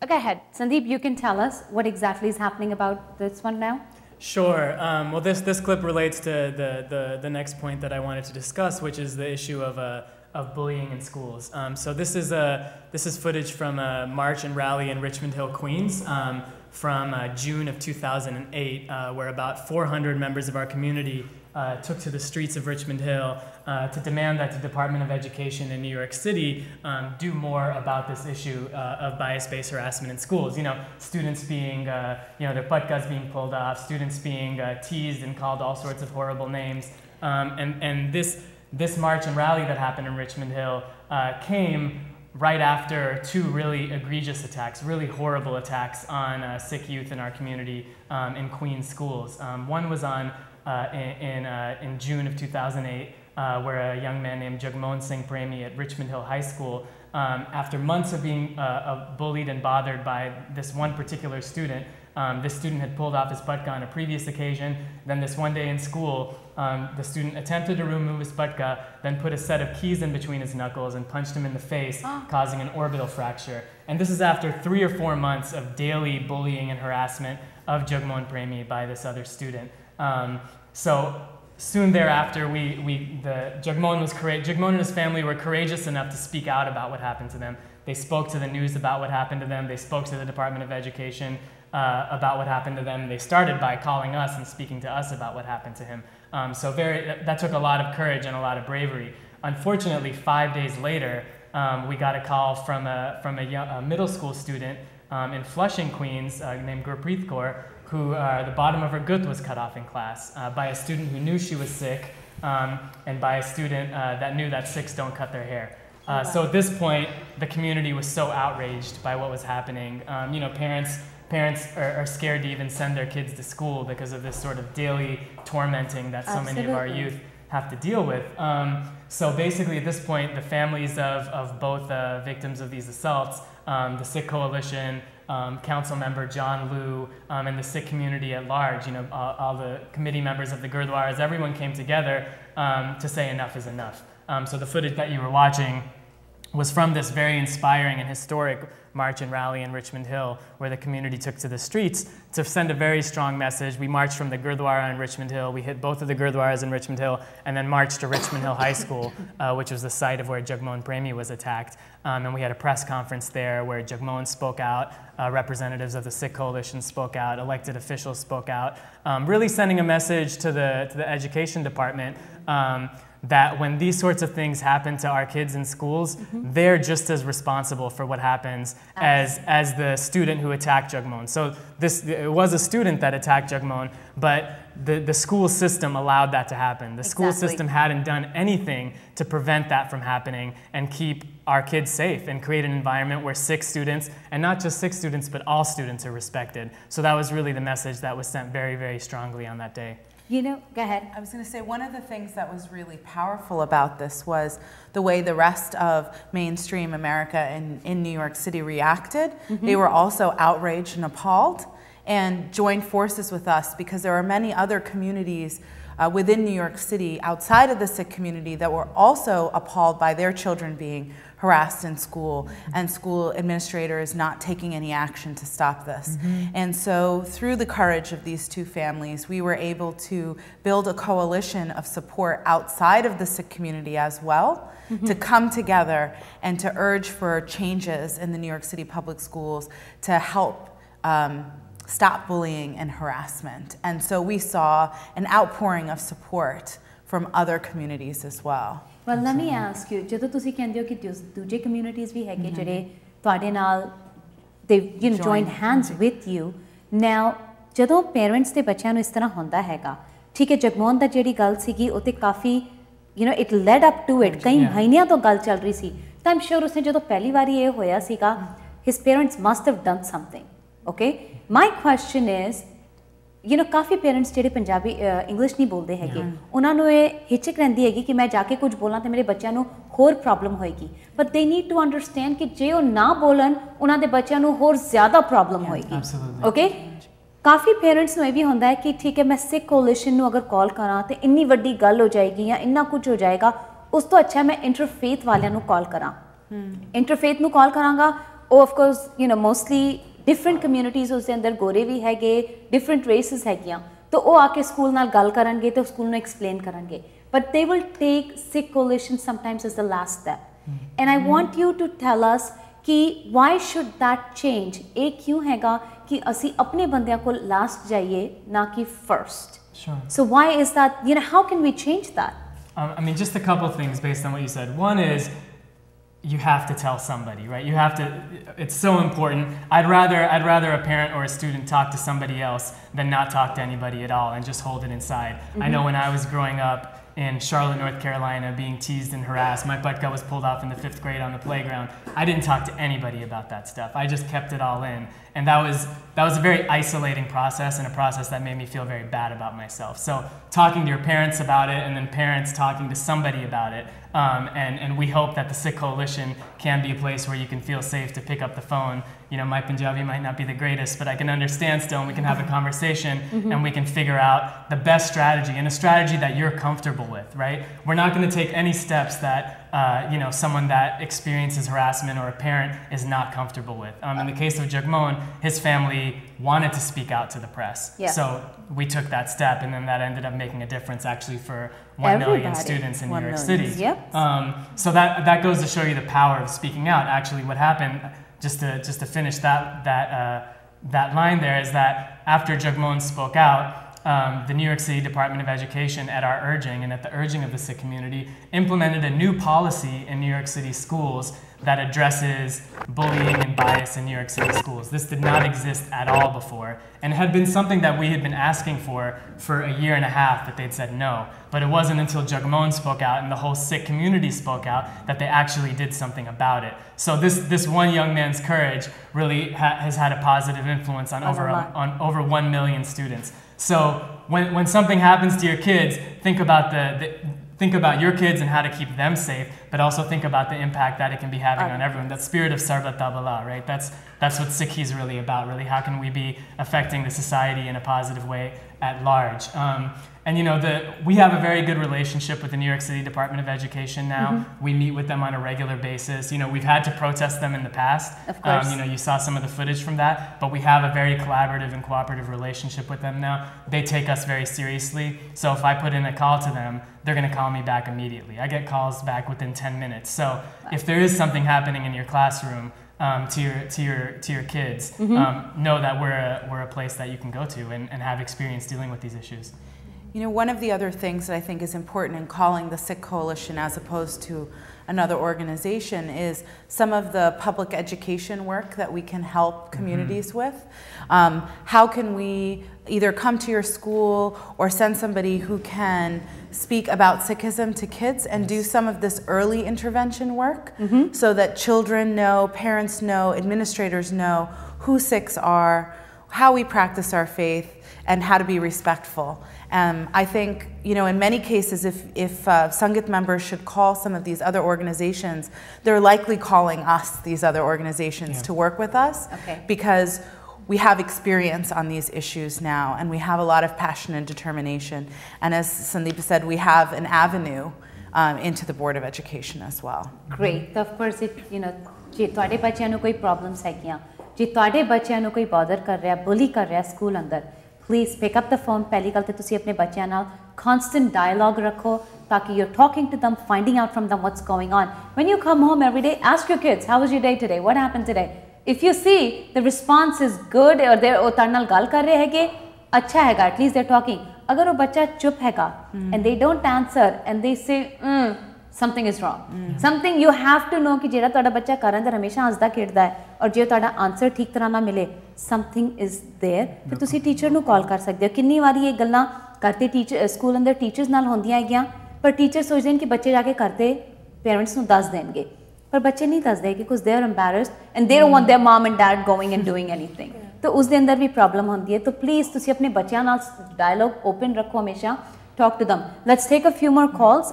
Go ahead, Sandeep, you can tell us what exactly is happening about this one now. Sure. Well, this clip relates to the next point that I wanted to discuss, which is the issue of bullying in schools. So this is footage from a march and rally in Richmond Hill, Queens, from June of 2008, where about 400 members of our community took to the streets of Richmond Hill to demand that the Department of Education in New York City do more about this issue of bias-based harassment in schools. You know, students being, their patkas being pulled off, students being teased and called all sorts of horrible names. And this march and rally that happened in Richmond Hill came right after two really egregious attacks, really horrible attacks on Sikh youth in our community in Queens schools. One was on in June of 2008, where a young man named Jagmohan Singh Premi at Richmond Hill High School, after months of being bullied and bothered by this one particular student, this student had pulled off his patka on a previous occasion. Then this one day in school, the student attempted to remove his patka, then put a set of keys in between his knuckles and punched him in the face, causing an orbital fracture. And this is after 3 or 4 months of daily bullying and harassment of Jagmohan Premi by this other student. So soon thereafter, Jagmohan and his family were courageous enough to speak out about what happened to them. They spoke to the news about what happened to them. They spoke to the Department of Education about what happened to them. They started by calling us and speaking to us about what happened to him. That took a lot of courage and a lot of bravery. Unfortunately, 5 days later, we got a call from a middle school student in Flushing, Queens, named Gurmeet, who the bottom of her gut was cut off in class by a student who knew she was Sikh, and by a student that knew that Sikhs don't cut their hair. So at this point, the community was so outraged by what was happening. Parents are scared to even send their kids to school because of this sort of daily tormenting that so many of our youth have to deal with. So basically at this point, the families of both victims of these assaults, the Sikh Coalition, Council member John Liu, and the Sikh community at large, all the committee members of the Gurdwaras, everyone came together to say enough is enough. So the footage that you were watching was from this very inspiring and historic march and rally in Richmond Hill, where the community took to the streets to send a very strong message. We marched from the Gurdwara in Richmond Hill, we hit both of the Gurdwaras in Richmond Hill, and then marched to Richmond Hill High School, which was the site of where Jagmohan Premi was attacked. And we had a press conference there where Jagmohan spoke out, representatives of the Sikh Coalition spoke out, elected officials spoke out, really sending a message to the education department that when these sorts of things happen to our kids in schools, they're just as responsible for what happens as the student who attacked Jagmohan. So it was a student that attacked Jagmohan, but the school system allowed that to happen. The school system hadn't done anything to prevent that from happening and keep our kids safe and create an environment where Sikh students, and not just Sikh students, but all students are respected. So that was really the message that was sent very, very strongly on that day. Go ahead. I was going to say, one of the things that was really powerful about this was the way the rest of mainstream America in New York City reacted. They were also outraged and appalled and joined forces with us, because there are many other communities within New York City outside of the Sikh community that were also appalled by their children being harassed in school, and school administrators not taking any action to stop this. And so through the courage of these two families, we were able to build a coalition of support outside of the Sikh community as well, to come together and to urge for changes in the New York City public schools to help stop bullying and harassment. And so we saw an outpouring of support from other communities as well. Well, let me ask you, ਜਦੋਂ ਤੁਸੀਂ ਕਹਿੰਦੇ ਹੋ ਕਿ ਦੂਜੇ communities ਵੀ ਹੈਗੇ ਜਿਹੜੇ ਤੁਹਾਡੇ ਨਾਲ, they joined hands with you. Now, ਜਦੋਂ parents ਦੇ ਬੱਚਿਆਂ ਨੂੰ ਇਸ ਤਰ੍ਹਾਂ ਹੁੰਦਾ ਹੈਗਾ, ਠੀਕ ਹੈ, ਜਗਮੋਹਨ ਦਾ ਜਿਹੜੀ ਗੱਲ ਸੀਗੀ ਉਹ ਤੇ ਕਾਫੀ, it led up to it, ਕਈ ਮਹੀਨਿਆਂ ਤੋਂ ਗੱਲ ਚੱਲ ਰਹੀ ਸੀ, ਤਾਂ I'm sure ਉਸਨੇ ਜਦੋਂ ਪਹਿਲੀ ਵਾਰੀ ਇਹ ਹੋਇਆ ਸੀਗਾ, his parents must have done something, okay? My question is, coffee parents ਜਿਹੜੇ ਪੰਜਾਬੀ ਇੰਗਲਿਸ਼ ਨਹੀਂ ਬੋਲਦੇ ਹੈਗੇ, ਉਹਨਾਂ ਨੂੰ ਇਹ ਹਿਚਕ ਰਹਿੰਦੀ ਹੈਗੀ ਕਿ ਮੈਂ ਜਾ ਕੇ ਕੁਝ ਬੋਲਾਂ ਤੇ ਮੇਰੇ ਬੱਚਿਆਂ ਨੂੰ ਹੋਰ ਪ੍ਰੋਬਲਮ ਹੋਏਗੀ, ਬਟ ਦੇ ਨੀਡ ਟੂ ਅੰਡਰਸਟੈਂਡ ਕਿ ਜੇ ਉਹ ਨਾ ਬੋਲਣ ਉਹਨਾਂ ਦੇ ਬੱਚਿਆਂ ਨੂੰ ਹੋਰ ਜ਼ਿਆਦਾ ਪ੍ਰੋਬਲਮ ਹੋਏਗੀ, ਓਕੇ? ਕਾਫੀ ਪੇਰੈਂਟਸ ਨੂੰ ਇਹ ਵੀ ਹੁੰਦਾ ਹੈ ਕਿ ਠੀਕ ਹੈ, ਮੈਂ ਸਿੱਖ ਕੋਲੀਸ਼ਨ ਨੂੰ ਅਗਰ ਕਾਲ ਕਰਾਂ ਤੇ ਇੰਨੀ ਵੱਡੀ ਗੱਲ ਹੋ ਜਾਏਗੀ ਜਾਂ ਇੰਨਾ ਕੁਝ ਹੋ ਜਾਏਗਾ, ਉਸ ਤੋਂ ਅੱਛਾ ਮੈਂ ਇੰਟਰਫੇਥ ਵਾਲਿਆਂ ਨੂੰ ਕਾਲ ਕਰਾਂ। ਇੰਟਰਫੇਥ ਨੂੰ ਕਾਲ ਕਰਾਂਗਾ, ਉਹ of course mostly different communities ਉਸ ਦੇ ਅੰਦਰ ਗੋਰੇ ਵੀ ਹੈਗੇ, ਡਿਫਰੈਂਟ ਰੇਸਿਸ ਹੈਗੀਆਂ, ਤਾਂ ਉਹ ਆ ਕੇ ਸਕੂਲ ਨਾਲ ਗੱਲ ਕਰਨਗੇ ਤੇ ਸਕੂਲ ਨੂੰ ਐਕਸਪਲੇਨ ਕਰਨਗੇ, but they will take Sikh Coalition sometimes as the last step. And I want you to tell us कि why should that change? ਇਹ ਕਿਉਂ ਹੈਗਾ ਕਿ ਅਸੀਂ ਆਪਣੇ ਬੰਦਿਆਂ ਕੋਲ ਲਾਸਟ ਜਾਈਏ ਨਾ ਕਿ first? Sure. So why is that, how can we change that? I mean, just a couple of things based on what you said. One is, you have to tell somebody, right? You have to, it's so important. I'd rather a parent or a student talk to somebody else than not talk to anybody at all and just hold it inside. I know when I was growing up in Charlotte, North Carolina, being teased and harassed, my butt got was pulled off in the 5th grade on the playground. I didn't talk to anybody about that stuff. I just kept it all in. And that was a very isolating process, and a process that made me feel very bad about myself. So talking to your parents about it, and then parents talking to somebody about it, and we hope that the Sikh Coalition can be a place where you can feel safe to pick up the phone. My Punjabi might not be the greatest, but I can understand still, and we can have a conversation, and we can figure out the best strategy, and a strategy that you're comfortable with, right? We're not going to take any steps that someone that experiences harassment or a parent is not comfortable with. In the case of Jagmohan, his family wanted to speak out to the press. Yeah. So we took that step, and then that ended up making a difference actually for 1 million students in New York City. Yep. So that goes to show you the power of speaking out. Actually, what happened, just to finish that line there, is that after Jagmohan spoke out, the New York City Department of Education, at our urging and at the urging of the Sikh community, implemented a new policy in New York City schools that addresses bullying and bias in New York City schools. This did not exist at all before, and had been something that we had been asking for a year and a half, but they'd said no. But it wasn't until Jagmohan spoke out and the whole Sikh community spoke out that they actually did something about it. So this one young man's courage really has had a positive influence on over 1 million students. So when something happens to your kids, think about your kids and how to keep them safe, but also think about the impact that it can be having on everyone. That spirit of Sarva Tabala, right? That's what Sikhi is really about, really. How can we be affecting the society in a positive way at large? And we have a very good relationship with the New York City Department of Education now. We meet with them on a regular basis. We've had to protest them in the past. Of course. You saw some of the footage from that, but we have a very collaborative and cooperative relationship with them now. They take us very seriously. So if I put in a call to them, they're going to call me back immediately. I get calls back within 10 minutes. So if there is something happening in your classroom, to your kids, know that we're a place that you can go to and have experience dealing with these issues. One of the other things that I think is important in calling the Sikh Coalition as opposed to another organization is some of the public education work that we can help communities with. How can we either come to your school or send somebody who can speak about Sikhism to kids and do some of this early intervention work so that children know, parents know, administrators know who Sikhs are, how we practice our faith, and how to be respectful. I think, in many cases, if Sangat members should call some of these other organizations, they're likely calling us, these other organizations, to work with us, because we have experience on these issues now, and we have a lot of passion and determination. And as Sandeep said, we have an avenue into the Board of Education as well. Great. Of course, ਜੇ ਤੁਹਾਡੇ ਬੱਚਿਆਂ ਨੂੰ ਕੋਈ problems ਹੈਗੀਆਂ, ਜੇ ਤੁਹਾਡੇ ਬੱਚਿਆਂ ਨੂੰ ਕੋਈ ਬਾਦਰ ਕਰ ਰਿਹਾ, ਬੁਲੀ ਕਰ ਰਿਹਾ ਸਕੂਲ ਅੰਦਰ, please pick up the phone. ਪਹਿਲੀ ਗੱਲ ਤੇ ਤੁਸੀਂ ਆਪਣੇ ਬੱਚਿਆਂ ਨਾਲ constant dialogue ਰੱਖੋ, ਤਾਕਿ you're talking to them, finding out from them what's going on. When you come home every day, ask your kids, how was your day today? What happened today? If you see the response is good, or they're ਤੁਹਾਡੇ ਨਾਲ ਗੱਲ ਕਰ ਰਹੇ ਹੈਗੇ, ਅੱਛਾ ਹੈਗਾ, at least they're talking. ਅਗਰ ਉਹ ਬੱਚਾ ਚੁੱਪ ਹੈਗਾ and they don't answer and they say something is wrong. Something you have to know ਕਿ ਜਿਹੜਾ ਤੁਹਾਡਾ ਬੱਚਾ ਕਰਨ ਦਾ ਹਮੇਸ਼ਾ ਹੱਸਦਾ ਖੇਡਦਾ ਹੈ, ਔਰ ਜੇ ਤੁਹਾਡਾ ਆਨਸਰ ਠੀਕ ਤਰ੍ਹਾਂ ਨਾਲ ਮਿਲੇ, something is there, ਤੇ ਤੁਸੀਂ ਟੀਚਰ ਨੂੰ ਕਾਲ ਕਰ ਸਕਦੇ ਹੋ. ਕਿੰਨੀ ਵਾਰੀ ਇਹ ਗੱਲਾਂ ਕਰਦੇ ਟੀਚਰ ਸਕੂਲ ਅੰਦਰ ਟੀਚਰਸ ਨਾਲ ਹੁੰਦੀਆਂ ਹੈਗੀਆਂ, ਪਰ ਟੀਚਰ ਸੋਚਦੇ ਨੇ ਕਿ ਬੱਚੇ ਜਾ ਕੇ ਕਰਦੇ ਪੇਰੈਂਟਸ ਨੂੰ ਦੱਸ ਦੇਣਗੇ, ਪਰ ਬੱਚੇ ਨਹੀਂ ਦੱਸਦੇ ਕਿ ਕੁਝ they are embarrassed and they don't want their mom and dad going and doing anything. ਤਾਂ ਉਸ ਦੇ ਅੰਦਰ ਵੀ ਪ੍ਰੋਬਲਮ ਹੁੰਦੀ ਹੈ. ਤਾਂ ਪਲੀਜ਼ ਤੁਸੀਂ ਆਪਣੇ ਬੱਚਿਆਂ ਨਾਲ ਡਾਇਲੋਗ ਓਪਨ ਰੱਖੋ ਹਮੇਸ਼ਾ. Talk to them. Let's take a few more calls.